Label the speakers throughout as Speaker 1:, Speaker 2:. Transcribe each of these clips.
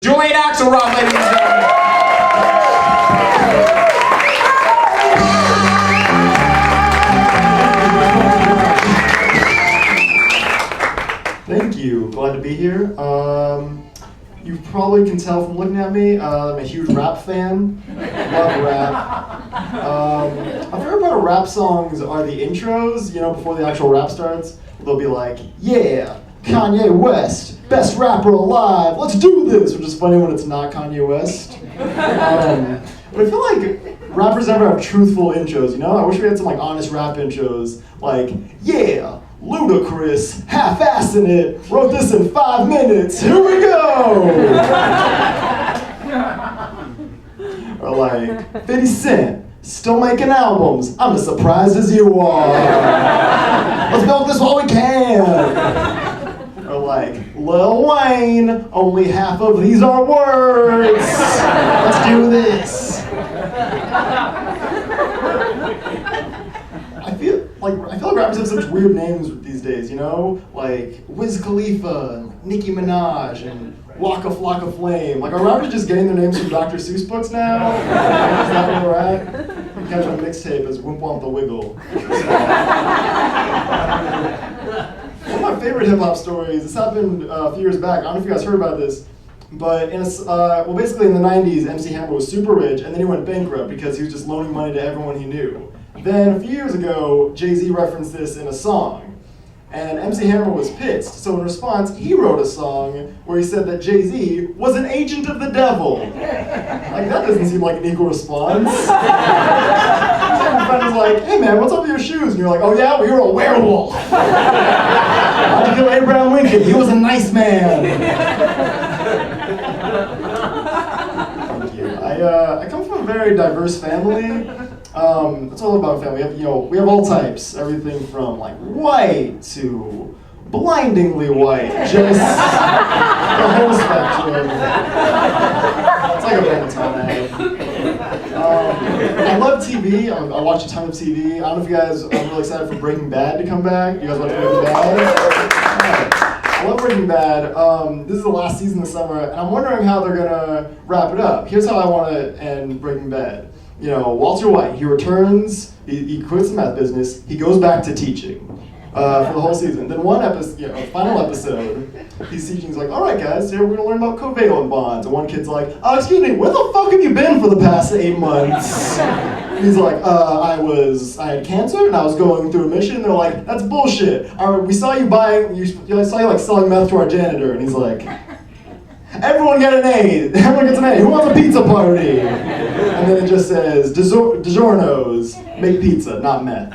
Speaker 1: Julian Axelrod, ladies and gentlemen.
Speaker 2: Thank you. Glad to be here. You probably can tell from looking at me, I'm a huge rap fan. Love rap. My favorite part of rap songs are the intros, before the actual rap starts. They'll be like, yeah, Kanye West, best rapper alive, let's do this, which is funny when it's not Kanye West. But I feel like rappers never have truthful intros, I wish we had some honest rap intros, like, yeah, Ludacris, half-assing it, wrote this in 5 minutes, here we go! Or like, 50 Cent, still making albums, I'm as surprised as you are. Let's milk this while we can. Or like, Lil Wayne, only half of these are words. Let's do this. I feel like rappers have such weird names these days, like Wiz Khalifa, and Nicki Minaj, and Waka Flocka Flame. Like, are rappers just getting their names from Dr. Seuss books now? Is that where we're at? You catch on a mixtape as Wimp Womp the Wiggle. One of my favorite hip hop stories, this happened a few years back, I don't know if you guys heard about this, but basically in the 90s, MC Hammer was super rich, and then he went bankrupt because he was just loaning money to everyone he knew. Then a few years ago, Jay-Z referenced this in a song, and MC Hammer was pissed, so in response, he wrote a song where he said that Jay-Z was an agent of the devil. Like, that doesn't seem like an equal response. Your friend was like, hey man, what's up with your shoes? And you're like, oh yeah, well you're a werewolf. How'd you kill Abraham Lincoln? He was a nice man. Thank you. I come from a very diverse family. That's all about family. We have all types, everything from white to blindingly white, just the whole spectrum. It's like a Benetton ad. I love TV. I watch a ton of TV. I don't know if you guys are really excited for Breaking Bad to come back. You guys watch Breaking Bad? I love Breaking Bad. This is the last season this summer, and I'm wondering how they're gonna wrap it up. Here's how I want to end Breaking Bad. Walter White, he returns, he quits the meth business, he goes back to teaching for the whole season. Then one episode, final episode, he's teaching, he's like, all right guys, today we're gonna learn about covalent bonds. And one kid's like, excuse me, where the fuck have you been for the past 8 months? And he's like, I had cancer and I was going through a mission. And they're like, that's bullshit. We saw you selling meth to our janitor. And he's like, everyone get an A. Everyone gets an A. Who wants a pizza party? And then it just says, DiGiorno's make pizza, not meth.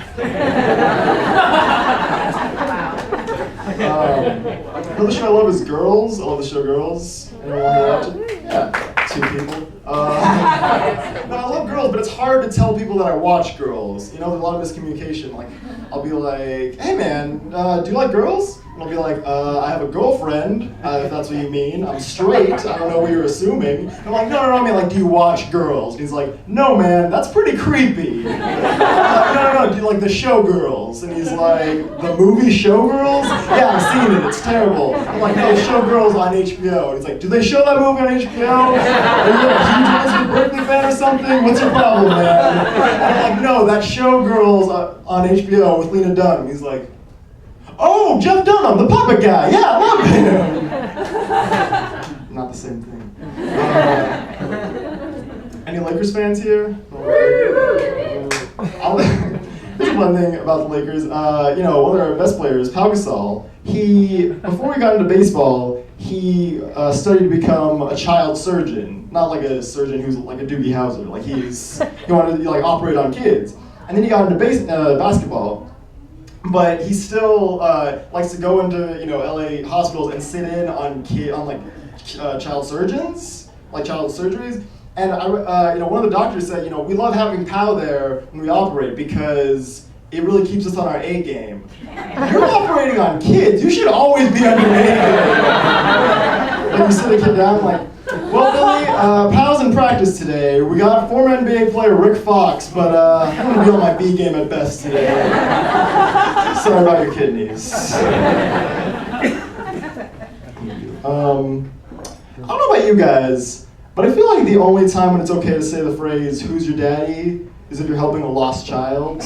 Speaker 2: Another show I love is Girls. I love the show Girls. Anyone want to watch it? Yeah, 2 people. No, I love Girls, but it's hard to tell people that I watch Girls. There's a lot of miscommunication. I'll be like, hey man, do you like girls? And I'll be like, I have a girlfriend, if that's what you mean. I'm straight, I don't know what you're assuming. And I'm like, no, I mean, do you watch Girls? And he's like, no man, that's pretty creepy. I'm like, no, do you like the Showgirls? And he's like, the movie Showgirls? Yeah, I've seen it, it's terrible. I'm like, no, Showgirls on HBO. And he's like, do they show that movie on HBO? Are you a huge Elizabeth Berkley fan or something? What's your problem, man? And I'm like, no, that Showgirls on HBO with Lena Dunham. And he's like, oh, Jeff Dunham, the puppet guy. Yeah, I love him. Not the same thing. Any Lakers fans here? Here's one thing about the Lakers. One of their best players, Pau Gasol, before he got into baseball, he studied to become a child surgeon. Not like a surgeon who's like a Doogie Howser. He wanted to operate on kids. And then he got into basketball. But he still likes to go into LA hospitals and sit in on child surgeons, child surgeries. And one of the doctors said, we love having Pau there when we operate because it really keeps us on our A game. You're operating on kids. You should always be on your A game. You sit a kid down well, Billy, Pau's in practice today. We got former NBA player Rick Fox, but I'm going to be on my B game at best today. Sorry about your kidneys. I don't know about you guys, but I feel like the only time when it's okay to say the phrase, "Who's your daddy?" is if you're helping a lost child.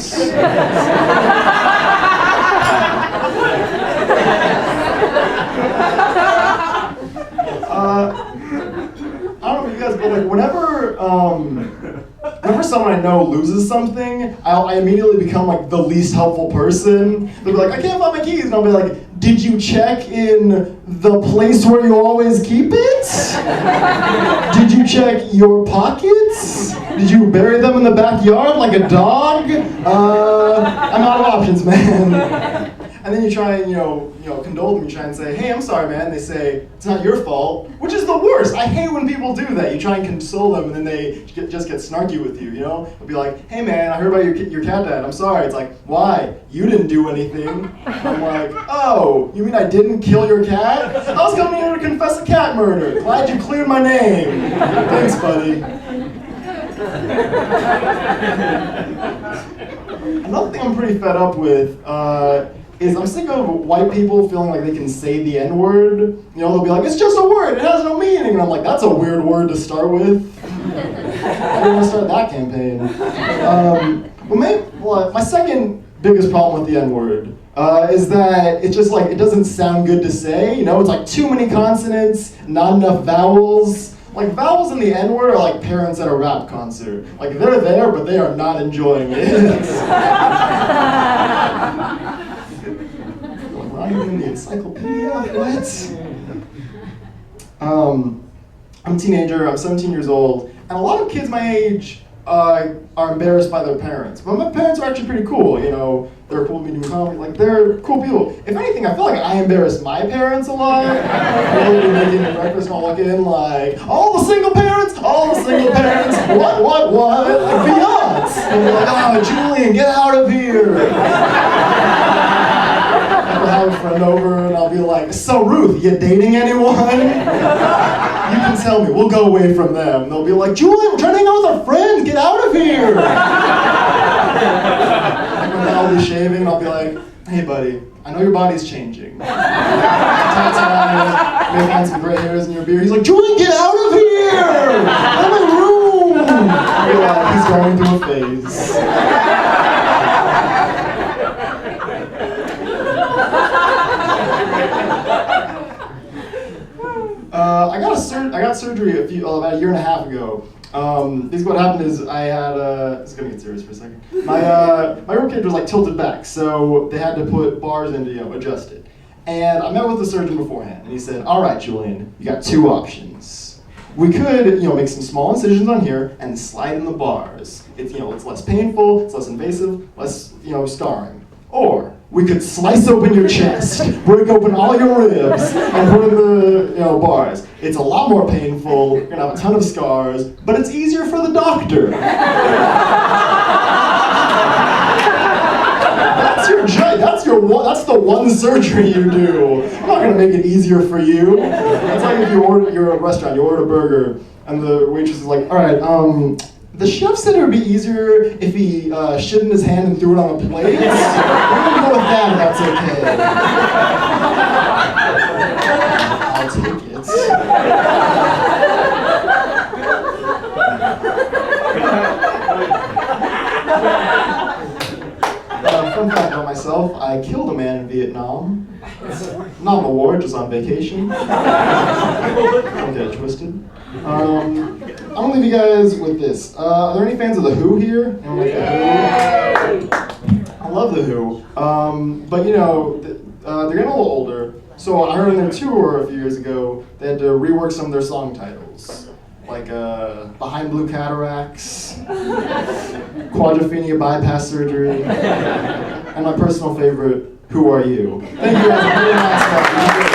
Speaker 2: I don't know about you guys, but like whenever someone I know loses something, I immediately become like the least helpful person. They'll be like, "I can't find my keys," and I'll be like, "Did you check in the place where you always keep it? Did you check your pockets? Did you bury them in the backyard like a dog? I'm out of options, man." And then you try and, condole them. You try and say, "Hey, I'm sorry, man." They say, "It's not your fault," which is the worst. I hate when people do that. You try and console them, and then they just get snarky with you, They'll be like, "Hey, man, I heard about your cat died. I'm sorry." It's like, "Why? You didn't do anything." I'm like, "Oh, you mean I didn't kill your cat? I was coming here to confess a cat murder. Glad you cleared my name." Thanks, buddy. Another thing I'm pretty fed up with is I'm sick of white people feeling like they can say the N-word. They'll be like, "It's just a word, it has no meaning." And I'm like, that's a weird word to start with. I don't want to start that campaign. My second biggest problem with the N-word is that it's just like, it doesn't sound good to say. It's like too many consonants, not enough vowels. Like, vowels in the N-word are like parents at a rap concert. Like, they're there, but they are not enjoying it. In the encyclopedia? What? I'm a teenager, I'm 17 years old, and a lot of kids my age are embarrassed by their parents. But my parents are actually pretty cool, they're cool to me doing comedy, like they're cool people. If anything, I feel like I embarrass my parents a lot. I'll be making breakfast and I'll walk in like, all the single parents, what? Like Beyonce. And they're like, "Oh, Julian, get out of here." I'll have a friend over and I'll be like, "So Ruth, you dating anyone?" "You can tell me, we'll go away from them." And they'll be like, "Julian, we're trying to hang out with our friends, get out of here." Like when I'll be shaving, I'll be like, "Hey buddy, I know your body's changing. Maybe find some gray hairs in your beard." He's like, "Julian, get out of here! Out of my room!" I'll be like, he's going through a phase. I got surgery about a year and a half ago. Basically what happened is I had, this is gonna get serious for a second. My ribcage was like tilted back, so they had to put bars in to adjust it. And I met with the surgeon beforehand, and he said, "All right, Julian, you got two options. We could, make some small incisions on here and slide in the bars. It's less painful, it's less invasive, less, scarring. Or we could slice open your chest, break open all your ribs, and put in the bars. It's a lot more painful, you're gonna have a ton of scars, but it's easier for the doctor." That's the one surgery you do. I'm not gonna make it easier for you. It's like if you're at a restaurant, you order a burger, and the waitress is like, "All right, the chef said it would be easier if he shit in his hand and threw it on a plate. We're gonna go with that if that's okay." I'll take it. Fun fact about myself, I killed a man in Vietnam. Not on a war, just on vacation. Don't get it twisted. I'm gonna leave you guys with this. Are there any fans of The Who here? Anyone like The Who? I love The Who. But they're getting a little older. So I heard on their tour a few years ago, they had to rework some of their song titles. Like Behind Blue Cataracts, Quadrophenia Bypass Surgery, and my personal favorite, Who Are You? Thank you guys.